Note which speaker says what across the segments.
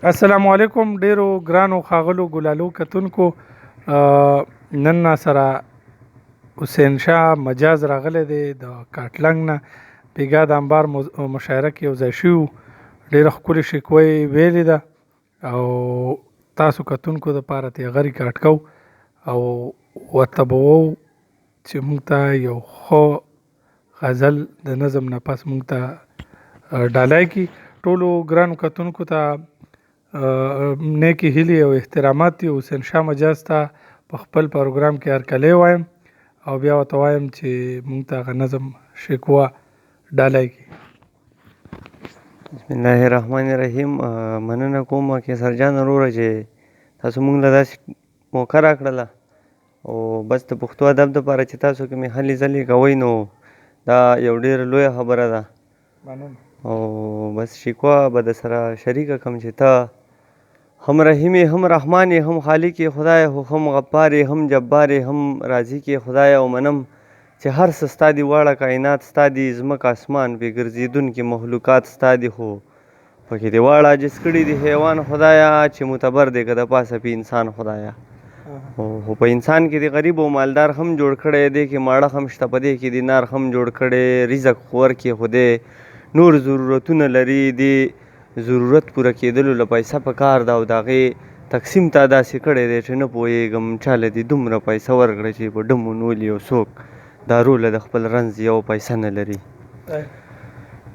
Speaker 1: السلام علیکم ډیرو ګرانو ښاغلو ګلالو کتونکو. نن سره حسین شاه مجاز راغلی دی د کاټلنګ نه. بیګا د انبار مشاعره کې یو ځای شوي وو. ډېره ښکلې شکوه یې ویلې ده او تاسو کتونکو دپاره ترې هغه ریکارډ کوو او ورته به ووایو چې موږ ته یو ښه غزل د نظم نه پس موږ ته ډالۍ کړي. ټولو ګرانو کتونکو ته نیکی هیلې او احترامات دي. حسین شاه مجاز ته په خپل پروګرام کې هرکلی وایم او بیا ورته وایم چې موږ ته هغه نظم شکوه ډالۍ کړي.
Speaker 2: بسم الله الرحمن الرحیم. مننه کوم کیسر جان وروره چې تاسو موږ له داسې موقع راکړله او بس د پښتو ادب دپاره چې تاسو کومې هلې ځلې کوئ نو دا یو ډېره لویه خبره ده او بس شکوه به در سره شریکه کړم چې ته هم رحیم هم رحمان هم خالق خدای هم غفار هم جبار هم رازق خدای او منم چې هر څه ستا دي واړه کائنات ستا دي ځمکه اسمان پې ګرځېدونکي مخلوقات ستا دي خو پکې دې واړه عاجز کړي دي حیوان خدایه چې معتبر دی که د پاسه پې انسان خدایه. خو په انسان کې د غریب او مالدار هم جوړ کړی دی کې ماړه هم شته په دې کې د نار هم جوړ کړی رزق خو ورکې خو دی نور ضرورتونه لري دی ضرورت پوره کېدلو له پیسه په کار ده او د هغې تقسیم تا داسې کړی دی چې نه پوهېږم چاله دې دومره پیسه ورکړه چې په ډم ونولي او څوک دارو له د خپل رنځ یو پیسه نه لري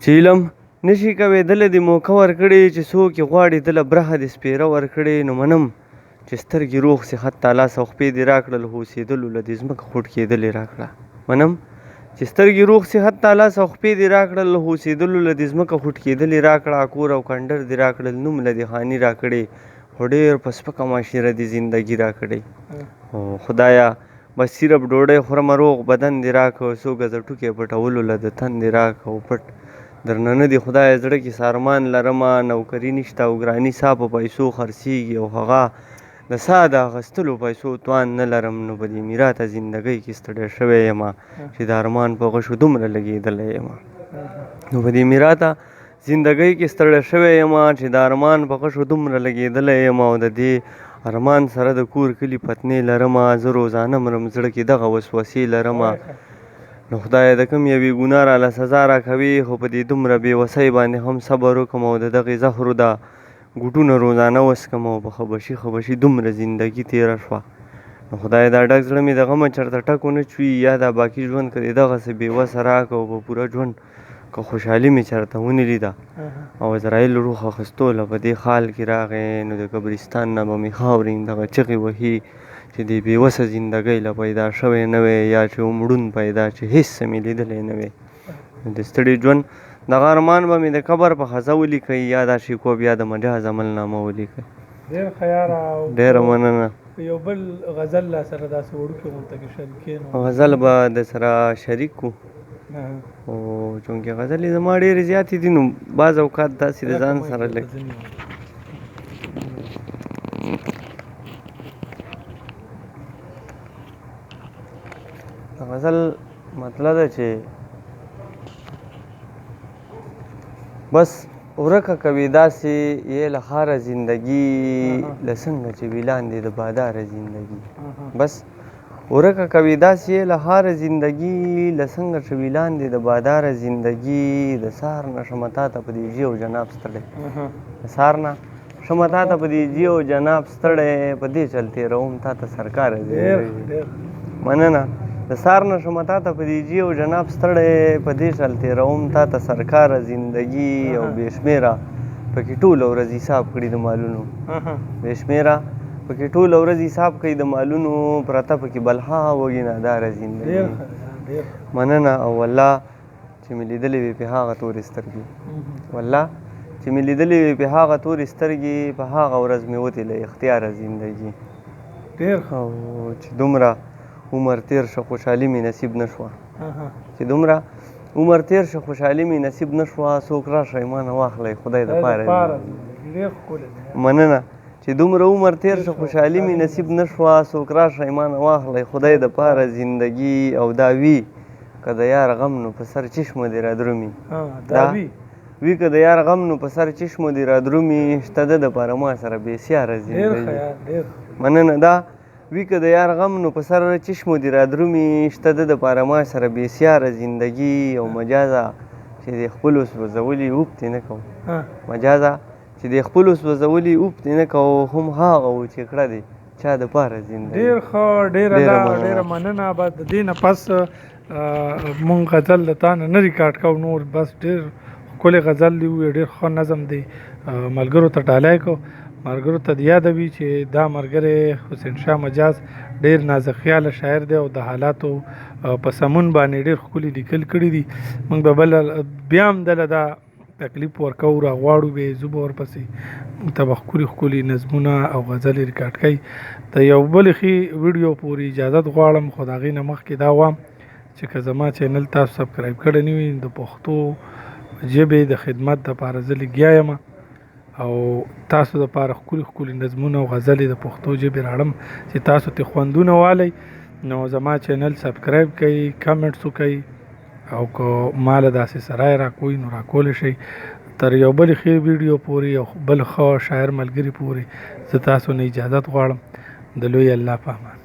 Speaker 2: چې علم نشي کوېدلی د موقع ورکړې چې څوک یې غواړي دله برخه د سپېره ورکړې نو منم چې سترګې روغ صحت تعالی سوخپې دې راکړل خو اوسېدلو له دې ځمکه خوټ کېدلې راکړه. منم چې سترګې روغ صحت تعالی سوخپې دې راکړل خو اوسېدلو له دې ځمکه خوټ کېدلې راکړه کور او کنډر دې راکړل نوم له دې خاني راکړې خو ډېر په سپکه معاشره دې زندګي راکړې او خدایه بس صرف ډوډۍ خورمه روغ بدن دې راکړه څو ګزه ټوکې پټولو له د تن دې راکړه او پټ درنه نه دې خدایه زړه کې سارمان لرمه نوکري نشته او ګراني سا په پیسو خرڅېږي او هغه د سا د اخیستلو پیسو توان نه لرم نو په دې میراته زندګۍ کې ستړی شوی یم چې د ارمان په غشو دومره لګېدلی یم نو په دې میراته زندګۍ کې ستړی شوی یم چې د ارمان په غشو دومره لګېدلی یم او د دې ارمان سره د کور کلي پتنې لرمه زه روزانه مرم زړه کې دغه وسوسې لرمه نو خدایه د کوم یوې ګناه راله سزا راکوي خو په دې دومره بېوسۍ باندې هم صبر وکړم او د دغې زهرو ده ګوټونه روزانه وڅکم او په خبشي دومره زندګي تېره شوه نو خدای دا ډک زړه مې د غمه چېرته ټک ونه چوي یا دا باقي ژوند که دې دغسې بېوسه راکړه او په پوره ژوند که خوشحالي مې چېرته ونه لیده او عزرایل روح اخیستو له په دې حال کې راغی نو د قبرستان نه به مې خاورې دغه چغې وهي چې دې بېوسه زندګۍ له پیدا شوی نه وی یا چې مړون پیدا چې هېڅ څه مې لیدلی نه وی نو د ستړي ژوند دغه ارمان به مې د قبر په خزه ولیکئ یا دا شکوه بیا د مجاز عملنامه ولیکئ.
Speaker 1: ډېر ښه یاره او
Speaker 2: ډېره مننه.
Speaker 1: یو بل غزل را سره داسې وړوکې غونته کې شریکې نو
Speaker 2: غزل به د سره شریک کړو او چونکې غزلې زما ډېرې زیاتې دي نو بعض اوقات داسې د ځان سره لږ غزل مطلب ده چې بس ورکه کوي داسې یې له ښاره زندګي له څنګه چې ویلان دی د باداره زندګي بس ورکه کوي داسې یې له ښاره زندګي له څنګه چې ویلان دی د باداره زندګي د سهار نه شمه تا ته په دې جي او جناب ستړی د سهار نه شمه تا ته په دې جي او جناب ستړی په دې چل تېروم تا ته سرکاره زندګي. مننه. د سهار نه شمه تا ته په دې جي او جناب ستړی په دې چل تېروم تا ته سرکاره زندګي او بې شمېره پکې ټوله ورځ حساب کړي د مالونو بې شمېره پکې ټوله ورځ حساب کوي د مالونو پرته پکې بلها وږي ناداره زندګي. مننه. او والله چې مې لیدلې وې پې هغه تورې سترګې والله چې مې لیدلې وې پې هغه تورې سترګې په هغه ورځ مې وتې له اختیاره زندګي.
Speaker 1: ډېر
Speaker 2: او چې دومره عمر تیر شه خوشحالي مې نصیب نه شوه چې دومره عمر تیر شه خوشحالي مې نصیب نه شوه څوک راشه ایمانه واخلی خدای دپاره. مننه. چې دومره عمر تیر شه خوشحالي مې نصیب نه شوه څوک راشه ایمانه واخلی خدای دپاره زندګي او دا وي که د یار غم نو په سر چشمه دې را درومي وي که د یار غم نو په سر چشمو دې را درومي شته ده دپاره ما سره بېسیاره
Speaker 1: ډېر
Speaker 2: زندګي
Speaker 1: خیال ډېر
Speaker 2: مننه دا وي که د یار غم نو په سر چشمو دې را درومي شته ده دپاره ما سره بېسیاره زندګي او مجازه چې د خپلو سوځولي اوب ترې نه کوو مجازه چې د خپلو سوځولي اوب ترې نه کوو هم هغه و چې کړه دې چا دپاره زندګي
Speaker 1: ډېر ښه ډېره مننه به د دې نه پس مونږ غزل د تا نه نه ریکارډ کوو نور بس ډېر ښکلی غزل دی وویې ډېر ښه نظم دی ملګرو ته ډالۍ کو ملګرو ته د یاده وي چې دا ملګری حسین شاه مجاز ډېر نازک خیاله شاعر دی او د حالاتو په سمون باندې ډېر ښکلي لیکل کړي دي موږ به بله بیا هم دله دا تکلیف ورکوو راغواړو به زه به ورپسې موږ ته به ښکلي ښکلي نظمونه او غزلې ریکارډ کوي د یو بلې ښې ویډیو پورې اجازت غواړم خو د هغې نه مخکې دا وایم چې که زما چینل تاسو سبسکرایب کړی نه وي د پښتو ژبې د خدمت دپاره زه لګیا یم او تاسو دپاره ښکلي ښکلي نظمونه او غزلې د پښتو ژبې راړم چې تاسو ترې خوندونه والئ نو زما چینل سبسکرایب کوئ کمنټس وکئ او که ماله داسې سرای راکوئ نو راکولی شئ تر یو بلې ښې ویډیو پورې یو بل ښه شاعر ملګري پورې زه تاسو نه اجازت غواړم د لوی الله په امان